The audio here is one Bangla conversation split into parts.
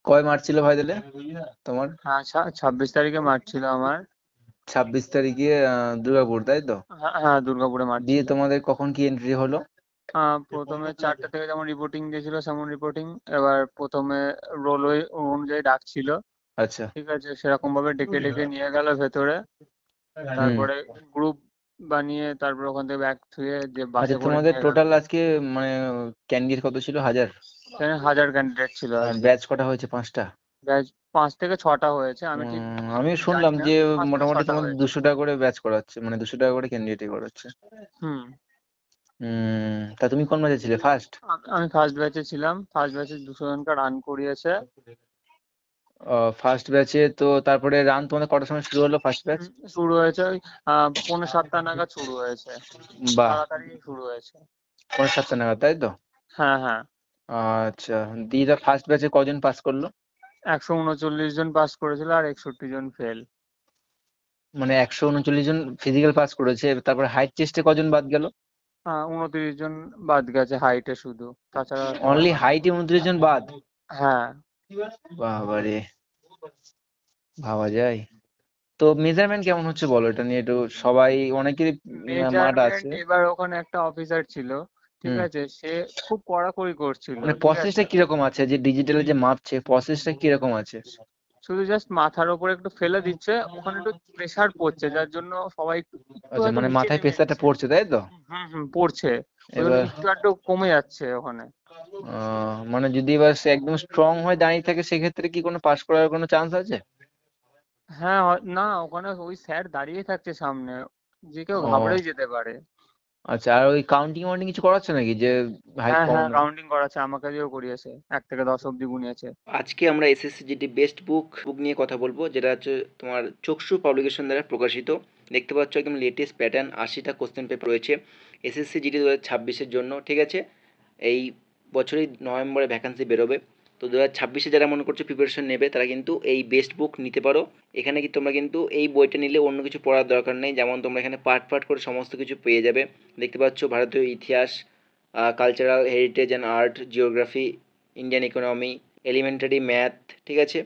কয় মার্চ ছিল ভাই তাহলে তোমার? হ্যাঁ, 26 তারিখে মাঠ ছিল আমার। 26 তারিখে দুর্গাপুর, তাই তো? হ্যাঁ হ্যাঁ, দুর্গাপুরে মাঠ দিয়ে ছিল। তোমাদের কখন কি এন্ট্রি হলো? প্রথমে 4টা থেকে যেমন রিপোর্টিং দিয়েছিল সেমন রিপোর্টিং। এবার প্রথমে রোল অনুযায়ী ডাকছিল। আচ্ছা। ঠিক আছে, সেরকম ভাবে ডেকে ডেকে নিয়ে গেল ভেতরে। হুম। তারপরে গ্রুপ বানিয়ে তারপর ওখান থেকে ব্যাগ থুয়ে যে আচ্ছা, বাসে করে তোমাদের নিয়ে গেল। টোটাল আজকে মানে ক্যান্ডিডেট কত ছিল? 1000? সেখানে 1000 ক্যান্ডিডেট ছিল আর আজকে। ব্যাচ কটা হয়েছে? 5টা? ব্যাচ 5 থেকে 6টা হয়েছে, আমি ঠিক আমি জানি শুনলাম না। যে 5 থেকে 6টা মোটামুটি তোমাদের হয়েছে। 200 টাকা করে ব্যাচ করাচ্ছে, মানে 200 টাকা করে ক্যান্ডিডেটই করাচ্ছে। হুম। তা তুমি কোন ব্যাচে ছিলে? ফার্স্ট? আমি ফার্স্ট ব্যাচে ছিলাম। ফার্স্ট ব্যাচে 200 জনকে রান করিয়েছে। ফার্স্ট ব্যাচে তো তারপরে রান তোমাদের কটার সময় শুরু হলো ফার্স্ট ব্যাচ? শুরু হয়েছে ওই 6:45 নাগাদ শুরু হয়েছে। বাহ। তাড়াতাড়ি শুরু হয়েছে। 7:30 নাগাদ, তাই তো? হ্যাঁ হ্যাঁ। আচ্ছা। দিদা ফার্স্ট ব্যাচে কজন পাস করলো? 139 জন পাস করেছিল আর 61 জন ফেল। মানে 139 জন ফিজিক্যাল পাস করেছে, তারপরে হাইট টেস্টে কজন বাদ গেল? 29 জন বাদ গেছে হাইটে শুধু, তাছাড়া সবাই অনলি পাস হাইটে করেছে। 29 জন বাদ? হ্যাঁ। বাবারে, ভাবা যায়? তো মেজারমেন্ট কেমন হচ্ছে বলো এটা নিয়ে একটু। সবাই অনেকেরই মাঠ মেজারমেন্ট আছে। এবার ওখানে একটা অফিসার ছিল, ঠিক হুম। আছে, সে খুব কড়াকড়ি করছিল, মানে ঠিক আছে। প্রসেসটা কিরকম আছে, যে ডিজিটালে যে মাপছে প্রসেসটা কিরকম আছে? শুধু জাস্ট মাথার ওপরে একটু ফেলে দিচ্ছে, ওখানে একটু প্রেসার পড়ছে যার জন্য সবাই একটু একটু আচ্ছা, হয়তো মানে নিচে মাথায় নেমে প্রেসারটা এসছে। পড়ছে, তাই তো? হুম হুম, পড়ছে। ওই জন্য এবার একটু একটু কমে যাচ্ছে ওখানে। মানে যদি এবার সে একদম স্ট্রং হয়ে দাঁড়িয়ে থাকে সেক্ষেত্রে কি কোনো পাস করার কোনো চান্স আছে? হ্যাঁ, না ওখানে ওই স্যার দাঁড়িয়ে থাকছে সামনে, যে কেউ ও, ঘাবড়েই যেতে পারে। আচ্ছা। আর ওই কাউন্টিং ওয়াউন্টিং কিছু করাচ্ছে নাকি, যে হাইট হ্যাঁ হ্যাঁ, কমানো? কাউন্টিং করাচ্ছে, আমাকে দিয়েও করিয়েছে, 1 থেকে 10 অব্দি গুনিয়েছে। আজকে আমরা এসএসসিজিডি বেস্ট বুক নিয়ে কথা বলবো, যেটা হচ্ছে তোমার চক্ষু পাবলিকেশন দ্বারা প্রকাশিত। দেখতে পাচ্ছ একদম লেটেস্ট প্যাটার্ন, 80টা কোশ্চেন পেপার রয়েছে এসএসসিজিডি 2026-এর জন্য, ঠিক আছে? এই বছরই নভেম্বরে ভ্যাকান্সি বেরোবে। তো 2026-এ যারা মনে করছো প্রিপারেশন নেবে তারা কিন্তু এই বেস্ট বুক নিতে পারো। এখানে কি তোমরা কিন্তু এই বইটা নিলে অন্য কিছু পড়ার দরকার নেই, যেমন তোমরা এখানে পার্ট পার্ট করে সমস্ত কিছু পেয়ে যাবে। দেখতে পাচ্ছ ভারতীয় ইতিহাস, cultural heritage and art, geography, Indian economy, elementary math, ঠিক আছে,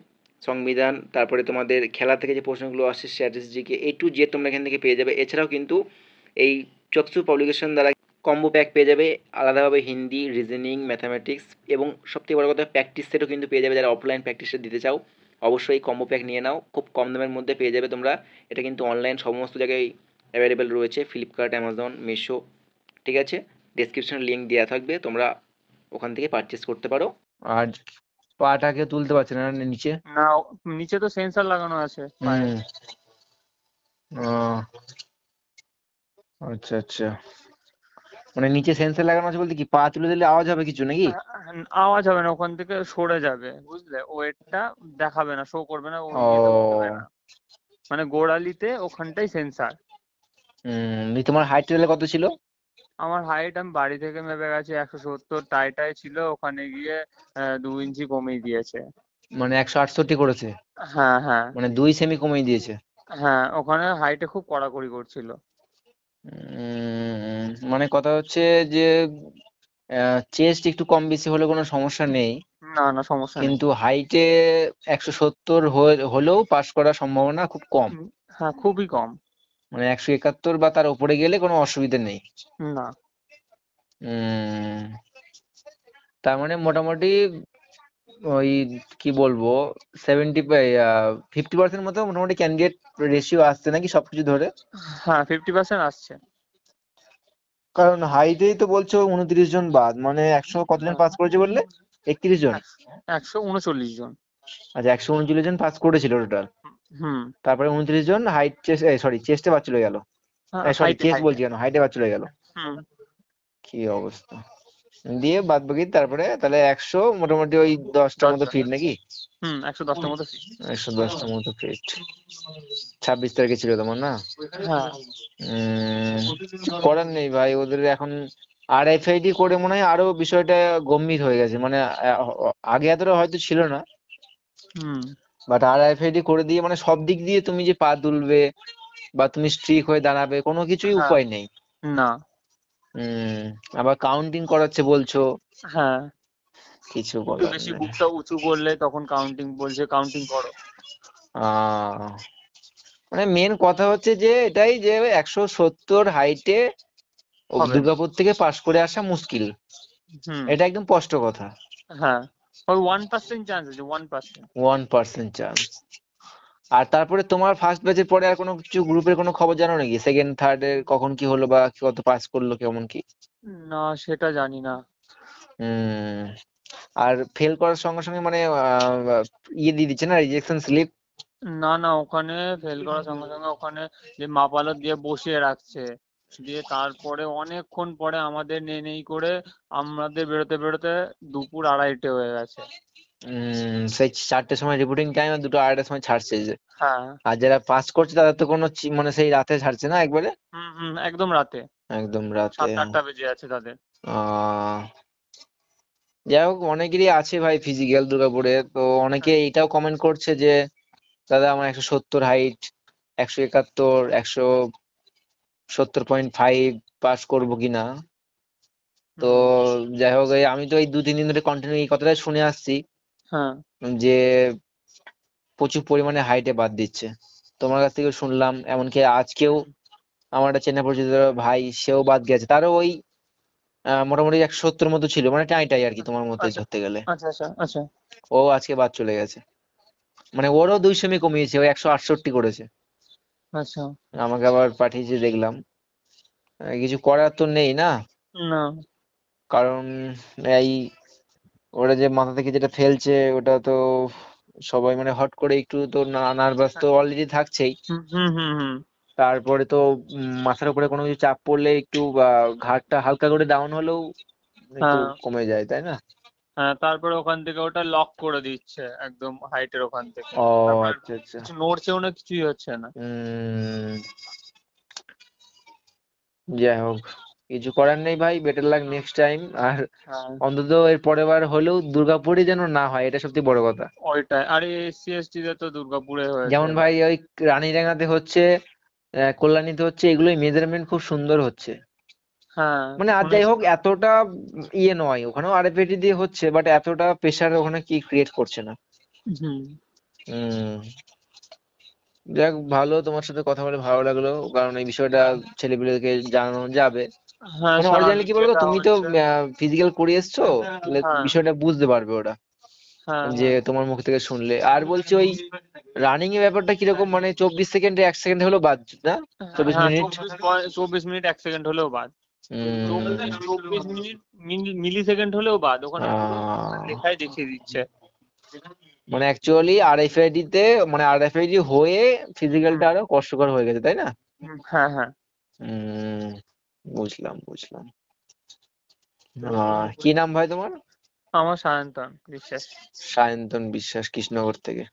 সংবিধান, তারপরে তোমাদের খেলা থেকে যে প্রশ্নগুলো আসছে স্ট্র্যাটেজিকে A to Z তোমরা এখান থেকে পেয়ে যাবে। এছাড়াও কিন্তু এই চক্ষু পাবলিকেশন দ্বারা কম্বো প্যাক পেয়ে যাবে, আলাদাভাবে হিন্দি, রিজনিং, ম্যাথামেটিক্স এবং সবথেকে বড় কথা প্র্যাকটিস সেটও কিন্তু পেয়ে যাবে। যারা অফলাইন প্র্যাকটিসটা দিতে চাও অবশ্যই এই কম্বো প্যাক নিয়ে নাও, খুব কম দামের মধ্যে পেয়ে যাবে তোমরা। এটা কিন্তু অনলাইন সমস্ত জায়গায় অ্যাভেলেবেল রয়েছে, ফ্লিপকার্ট, অ্যামাজন, মিশো, ঠিক আছে? ডেসক্রিপশনে লিঙ্ক দেওয়া থাকবে, তোমরা ওখান থেকে পারচেস করতে পারো। আর পাটাকে তুলতে পারছে না নিচে? না, নিচে তো সেন্সর লাগানো আছে পায়ে। হুম। আহ, আচ্ছা আচ্ছা। মানে নিচে সেন্সর লাগানো আছে বলতে কি, পা তুলে দিলে আওয়াজ হবে কিছু নাকি? আওয়াজ হবে না, ওখান থেকে সরে যাবে, বুঝলে, ওয়েটটা দেখাবে না, শো করবে না, ও ইয়েতে উঠবে ও। না। মানে গোড়ালিতে ওখানটাই সেন্সার। তোমার হাইট তাহলে কত ছিল? আমার হাইট, আমি বাড়ি থেকে মেপে গেছি 170, টাই ছিল, ওখানে গিয়ে 2 ইঞ্চি কমিয়ে দিয়েছে। মানে 168 করেছে? হ্যাঁ হ্যাঁ। মানে 2 সেমি কমিয়ে দিয়েছে? হ্যাঁ, ওখানে হাইটে খুব কড়াকড়ি করছিল। মানে কথা হচ্ছে যে চেস্ট একটু কম বেশি হলে কোনো সমস্যা নেই, না না, সমস্যা নেই। কিন্তু হাইটে 170 হলেও পাস করার সম্ভাবনা খুব কম। হ্যাঁ, খুবই কম। মানে 171 বা তার উপরে গেলে কোনো অসুবিধা নেই। না। উম তার মানে মোটামুটি ওই কি বলবো, 50% মতো মোটামুটি ক্যান্ডিডেট রেশিও আসছে নাকি সবকিছু ধরে? হ্যাঁ, 50% আসছে। কারণ হাইটেই তো বলছো 29 জন বাদ, মানে 100 কতজন হ্যাঁ, পাস করেছে বললে? 31 জন? 139 জন। আচ্ছা, 139 জন পাস করেছিল টোটাল। হুম। তারপরে 29 জন হাইট চেস্ট, সরি চেস্টে বাদ চলে গেল। সরি, হাইটে চেস্ট হাইটে। বলছি কেন, হাইটে বাদ চলে গেল। হুম। কি অবস্থা! দিয়ে বাদ বাকি তারপরে তাহলে 100 মোটামুটি ওই 10টার মতো 10 জন। ফিট নাকি? 110টার মতো ফিট। 110টার মতো ফিট। 26 তারিখে ছিল তোমার না? হ্যাঁ। করার নেই ভাই, ওদের এখন RFID করে মনে হয় আরো বিষয়টা গম্ভীর হয়ে গেছে, মানে আগে এতটা হয়তো ছিল না, হুম। বাট RFID করে দিয়ে মানে সব দিক দিয়ে তুমি যে পা তুলবে বা তুমি স্ট্রিক হয়ে দাঁড়াবে কোনো কিছুই হ্যাঁ। উপায় নেই। না। হুম। আবার কাউন্টিং করাচ্ছে বলছো? হ্যাঁ। কিছু একটু বলার বেশি নেই। বুকটা উঁচু করলে তখন কাউন্টিং বলছে, কাউন্টিং করো। আহ মানে মেন কথা হচ্ছে যে এটাই যে 170 হাইটে হবে না। দুর্গাপুর থেকে পাশ করে আসা মুশকিল, হুম। এটা একদম স্পষ্ট কথা। হ্যাঁ, ওই 1% চান্স আছে, 1%। 1% চান্স। আর তারপরে তোমার ফার্স্ট ব্যাচের পরে আর কোনো কিছু গ্রুপের কোনো খবর জানো নাকি, সেকেন্ড থার্ড এর কখন কি হলো বা কত পাস করলো কেমন কি? না, সেটা জানি না। হুম। আর ফেল করার সঙ্গে সঙ্গে মানে ইয়ে দিয়ে দিচ্ছে না, রিজেকশন স্লিপ? না না, ওখানে ফেল করার সঙ্গে সঙ্গে ওখানে যে মাপালো দিয়ে বসিয়ে রাখছে, দিয়ে তারপরে অনেকক্ষণ পরে আমাদের নেই করে আমাদের বেরোতে বেরোতে দুপুর 2:30 হয়ে গেছে। সেই 4টের সময় রিপোর্টিং টাইম আর 2টা 2:30টার সময় ছাড়ছে যে। হ্যাঁ। আর যারা পাস করছে তাদের তো কোনো মানে সেই রাতে ছাড়ছে না একবারে? হুম হুম, একদম রাতে। একদম রাতে। 7-8টা বেজে আছে তাদের। আহ যাই হোক, অনেকেরই আছে ভাই ফিজিক্যাল দুর্গাপুরে, তো অনেকে হ্যাঁ। এইটাও কমেন্ট করছে যে দাদা আমার 170 হাইট, 171, 170.5 পাস করবো কিনা। তো হুম। যাই হোক, এই আমি তো এই 2-3 দিন ধরে কন্টিনিউ এই কথাটাই শুনে আসছি হ্যাঁ। যে প্রচুর পরিমাণে হাইটে বাদ দিচ্ছে। তোমার কাছ থেকে শুনলাম, এমনকি আজকেও হুম। আমার একটা চেনা পরিচিত ভাই, সেও বাদ গেছে, তারও ওই মোটামুটি 170 মতো ছিল, মানে টাই আর কি তোমার মতোই আচ্ছা ধরতে গেলে। আচ্ছা আচ্ছা আচ্ছা ও আজকে বাদ চলে গেছে, মানে ওরও 2 সেমি কমিয়েছে, ও 168 করেছে। আচ্ছা। আমাকে আবার পাঠিয়েছে দেখলাম। কিছু করার তো নেই না, না। কারণ এই ওরা যে মাথা থেকে যেটা ফেলছে ওটা তো সবাই মানে হট করে একটু তো নার্ভাস তো অলরেডি থাকছেই। হুম হুম হুম হুম। তারপরে তো মাথার উপরে কোনো কিছু চাপ পড়লে একটু ঘাড়টা হালকা করে ডাউন হলেও একটু হ্যাঁ কমে যায়, তাই না? হ্যাঁ, তারপরে ওখান থেকে ওটা লক করে দিচ্ছে একদম হাইটের ওখান থেকে। ও তারপরে আচ্ছা আচ্ছা। কিছু নড়ছেও না, কিছুই হচ্ছে না। উম যাই হোক, কিছু করার নেই ভাই, বেটার লাক নেক্সট টাইম। আর হ্যাঁ, অন্তত এর পরের বার হলেও দুর্গাপুরে যেন না হয়, এটা সত্যি বড় কথা। ওইটাই। আরে এসসি এসটি তে তো দুর্গাপুরে হয়েছে যেমন এবার। ভাই ওই রানীডাঙ্গাতে হচ্ছে, কল্যাণীতে হচ্ছে, এগুলোই মেজারমেন্ট খুব সুন্দর হচ্ছে। হ্যাঁ, মানে আর যাই হোক, শুনেছিলাম। এতটা ইয়ে নয়, ওখানেও আরএফআইডি দিয়ে হচ্ছে, বাট এতটা প্রেসার ওখানে কি ক্রিয়েট করছে না। হুম। হম। যাক, ভালো, তোমার সাথে কথা বলে ভালো লাগলো, কারণ এই বিষয়টা ছেলেপিলেদেরকে জানানো যাবে। হ্যাঁ, মানে অরিজিনালি স্বাভাবিক কি বলতো, যেটা তুমি তো হচ্ছে। ফিজিক্যাল করে এসছো, তাহলে হ্যাঁ বিষয়টা বুঝতে পারবে ওরা, হ্যাঁ যে হ্যাঁ। তোমার মুখ থেকে শুনলে। আর বলছি ওই রানিং এর ব্যাপারটা কিরকম, মানে 24 সেকেন্ডে 1 সেকেন্ড হলেও বাদ না? হ্যাঁ 24 মিনিট। 24 মিনিট 1 সেকেন্ড হলেও বাদ। উম 24 মিনিট মিলি সেকেন্ড হলেও বাদ, ওখানে পুরো ওখানে আহ, লেখাই দেখিয়ে দিচ্ছে। মানে অ্যাকচুয়ালি আরএফআইডি তে, মানে আরএফআইডি হয়ে হুম ফিজিক্যালটা আরো কষ্টকর হয়ে গেছে, তাই না? হুম, হ্যাঁ হ্যাঁ। উম বুঝলাম বুঝলাম। কি নাম ভাই তোমার? আমার সায়ন্তন বিশ্বাস। সায়ন্তন বিশ্বাস, কৃষ্ণনগর থেকে।